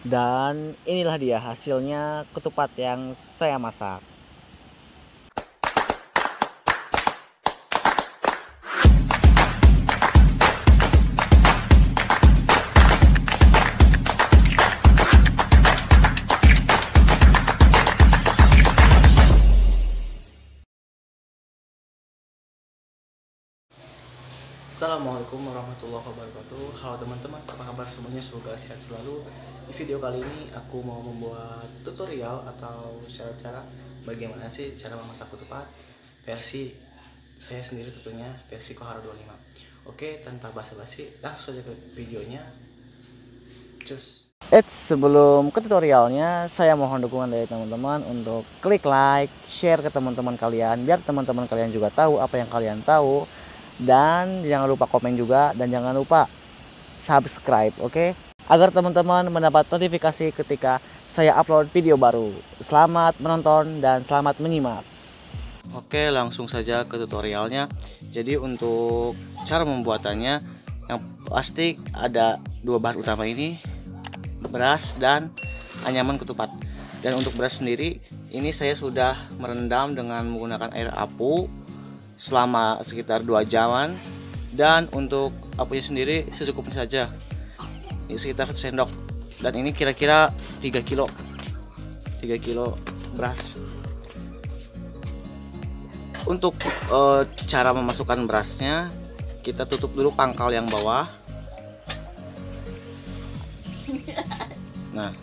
Dan inilah dia hasilnya ketupat yang saya masak. Assalamualaikum warahmatullahi wabarakatuh. Halo teman-teman, apa kabar semuanya? Semoga sehat selalu. Di video kali ini aku mau membuat tutorial atau cara-cara bagaimana sih cara memasak ketupat versi saya sendiri, tentunya versi Kohara 25. Oke, tanpa basa-basi langsung saja ke videonya. Cus. Sebelum ke tutorialnya, saya mohon dukungan dari teman-teman untuk klik like, share ke teman-teman kalian, biar teman-teman kalian juga tahu apa yang kalian tahu. Dan jangan lupa komen juga, dan jangan lupa subscribe, oke? Agar teman-teman mendapat notifikasi ketika saya upload video baru. Selamat menonton dan selamat menyimak. Oke, langsung saja ke tutorialnya. Jadi untuk cara membuatannya, yang pasti ada dua bahan utama ini, beras dan anyaman ketupat. Dan untuk beras sendiri, ini saya sudah merendam dengan menggunakan air apu selama sekitar 2 jaman. Dan untuk apunya sendiri secukupnya saja, ini sekitar 1 sendok. Dan ini kira-kira 3 kilo beras. Untuk cara memasukkan berasnya, kita tutup dulu pangkal yang bawah. Nah,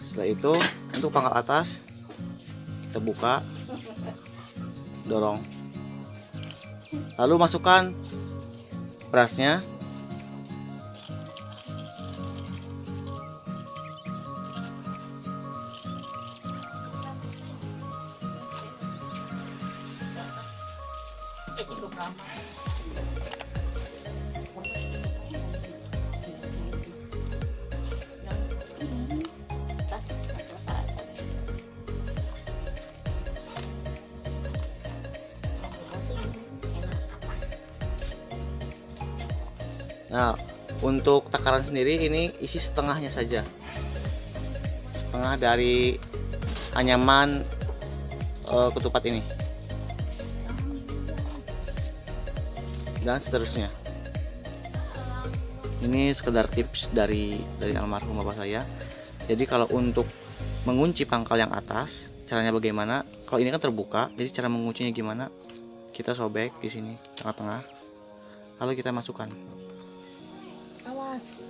setelah itu untuk pangkal atas kita buka, dorong, lalu masukkan berasnya. Nah, untuk takaran sendiri ini isi setengahnya saja, setengah dari anyaman ketupat ini, dan seterusnya. Ini sekedar tips dari almarhum bapak saya. Jadi kalau untuk mengunci pangkal yang atas, caranya bagaimana? Kalau ini kan terbuka, jadi cara menguncinya gimana? Kita sobek di sini tengah-tengah, lalu kita masukkan. Awas.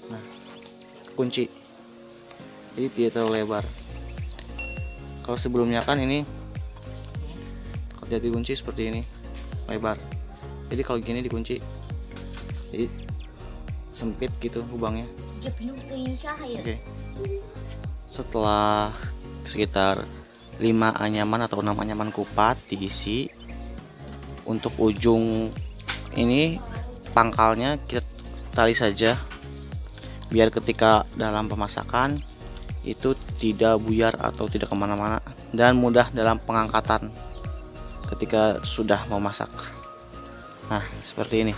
Nah, kunci. Jadi tidak terlalu lebar. Kalau sebelumnya kan ini kalau jadi kunci seperti ini, lebar. Jadi kalau gini dikunci, jadi sempit gitu lubangnya. Oke. Setelah sekitar 5 anyaman atau 6 anyaman kupat diisi, untuk ujung ini pangkalnya kita tali saja, biar ketika dalam pemasakan itu tidak buyar atau tidak kemana-mana, dan mudah dalam pengangkatan ketika sudah memasak. Nah, seperti ini.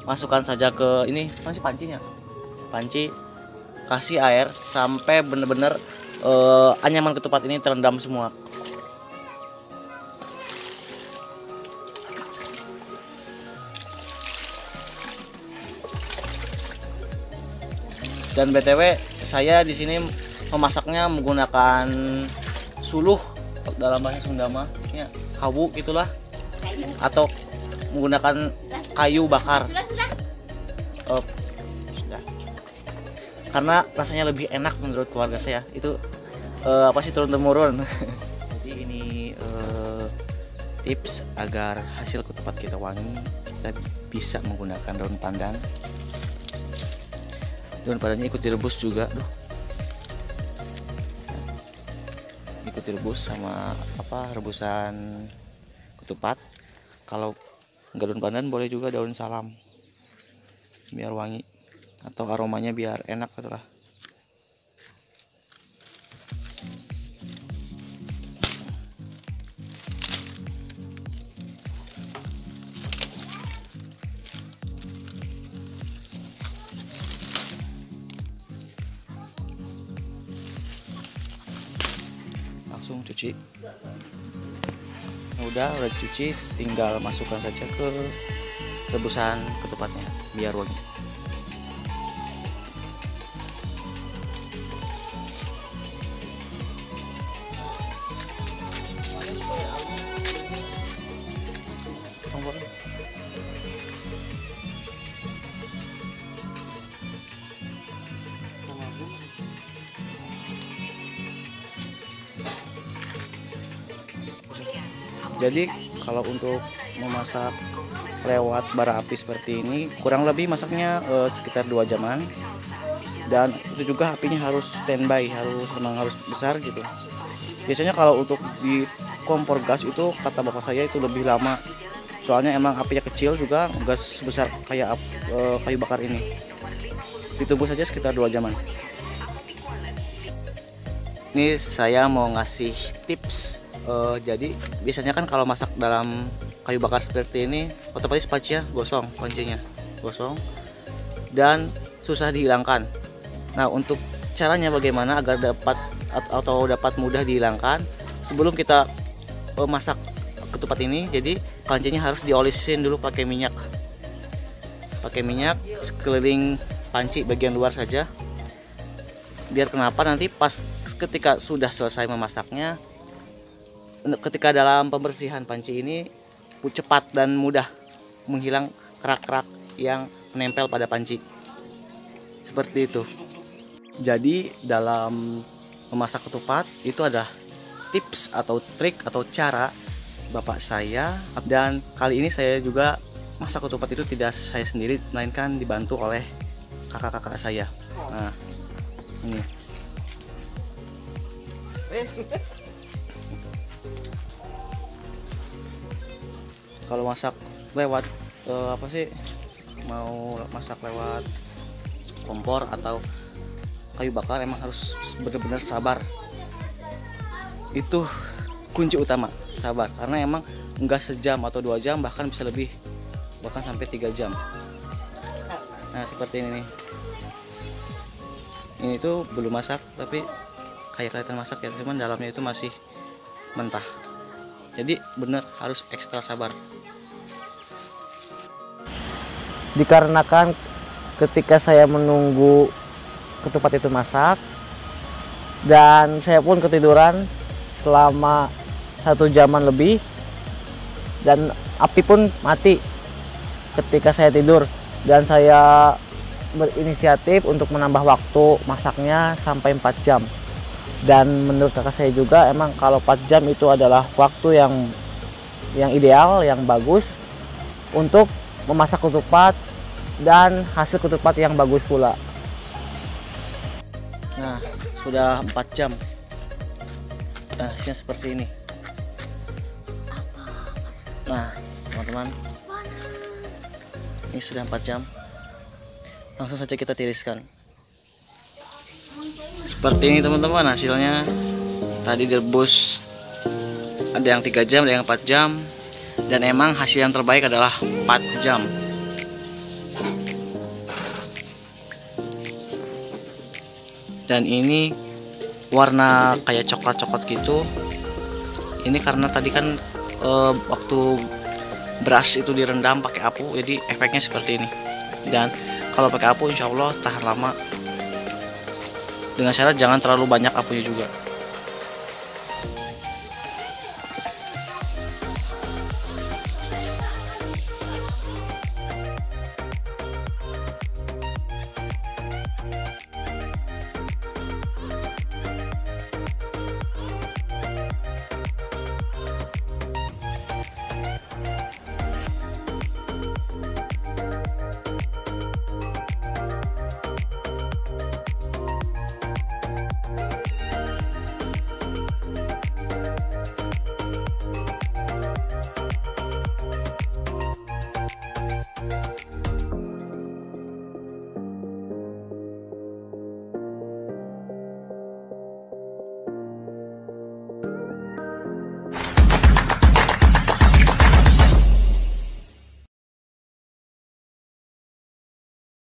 Masukkan saja ke ini pancinya, kasih air sampai benar-benar anyaman ketupat ini terendam semua. Dan BTW saya di sini memasaknya menggunakan suluh, dalam bahasa Sunda mah ya hawu gitulah, atau menggunakan kayu bakar. Sudah. Karena rasanya lebih enak menurut keluarga saya. Itu turun temurun. Jadi ini tips agar hasil ketupat kita wangi, kita bisa menggunakan daun pandan. Daun pandannya ikut direbus juga, ikut direbus sama rebusan ketupat. Kalau nggak daun pandan boleh juga daun salam, biar wangi atau aromanya biar enak gitu lah. dicuci. Udah dicuci, tinggal masukkan saja ke rebusan ketupatnya biar wangi. Jadi kalau untuk memasak lewat bara api seperti ini kurang lebih masaknya sekitar 2 jaman, dan itu juga apinya harus standby, memang harus besar gitu. Biasanya kalau untuk di kompor gas itu kata bapak saya itu lebih lama, soalnya emang apinya kecil juga, gas sebesar kayak kayu bakar ini. Ditunggu saja sekitar 2 jaman. Ini saya mau ngasih tips. Jadi biasanya kan kalau masak dalam kayu bakar seperti ini otomatis pancinya gosong, dan susah dihilangkan. Nah, untuk caranya bagaimana agar dapat mudah dihilangkan, sebelum kita masak ketupat ini, jadi pancinya harus diolisin dulu pakai minyak sekeliling panci bagian luar saja. Biar kenapa nanti pas ketika sudah selesai memasaknya, ketika dalam pembersihan panci ini cepat dan mudah menghilang kerak-kerak yang menempel pada panci. Seperti itu. Jadi dalam memasak ketupat itu ada tips atau trik atau cara bapak saya, dan kali ini saya juga masak ketupat itu tidak saya sendiri, melainkan dibantu oleh kakak-kakak saya. Nah, ini. Kalau masak lewat mau masak lewat kompor atau kayu bakar emang harus benar-benar sabar. Itu kunci utama, sabar, karena emang enggak sejam atau 2 jam, bahkan bisa lebih, bahkan sampai 3 jam. Nah, seperti ini nih. Ini tuh belum masak tapi kayak kelihatan masak ya, cuman dalamnya itu masih mentah. Jadi benar harus ekstra sabar. Dikarenakan ketika saya menunggu ketupat itu masak, dan saya pun ketiduran selama 1 jaman lebih, dan api pun mati ketika saya tidur, dan saya berinisiatif untuk menambah waktu masaknya sampai 4 jam. Dan menurut kakak saya juga emang kalau 4 jam itu adalah waktu yang ideal, yang bagus untuk memasak ketupat dan hasil ketupat yang bagus pula. Nah, sudah 4 jam. Nah, hasilnya seperti ini. Nah, teman-teman, ini sudah 4 jam. Langsung saja kita tiriskan. Seperti ini teman-teman hasilnya. Tadi direbus ada yang 3 jam, ada yang 4 jam, dan emang hasil yang terbaik adalah 4 jam. Dan ini warna kayak coklat-coklat gitu. Ini karena tadi kan waktu beras itu direndam pakai apu, jadi efeknya seperti ini. Dan kalau pakai apu insya Allah tahan lama, dengan syarat jangan terlalu banyak apunya juga.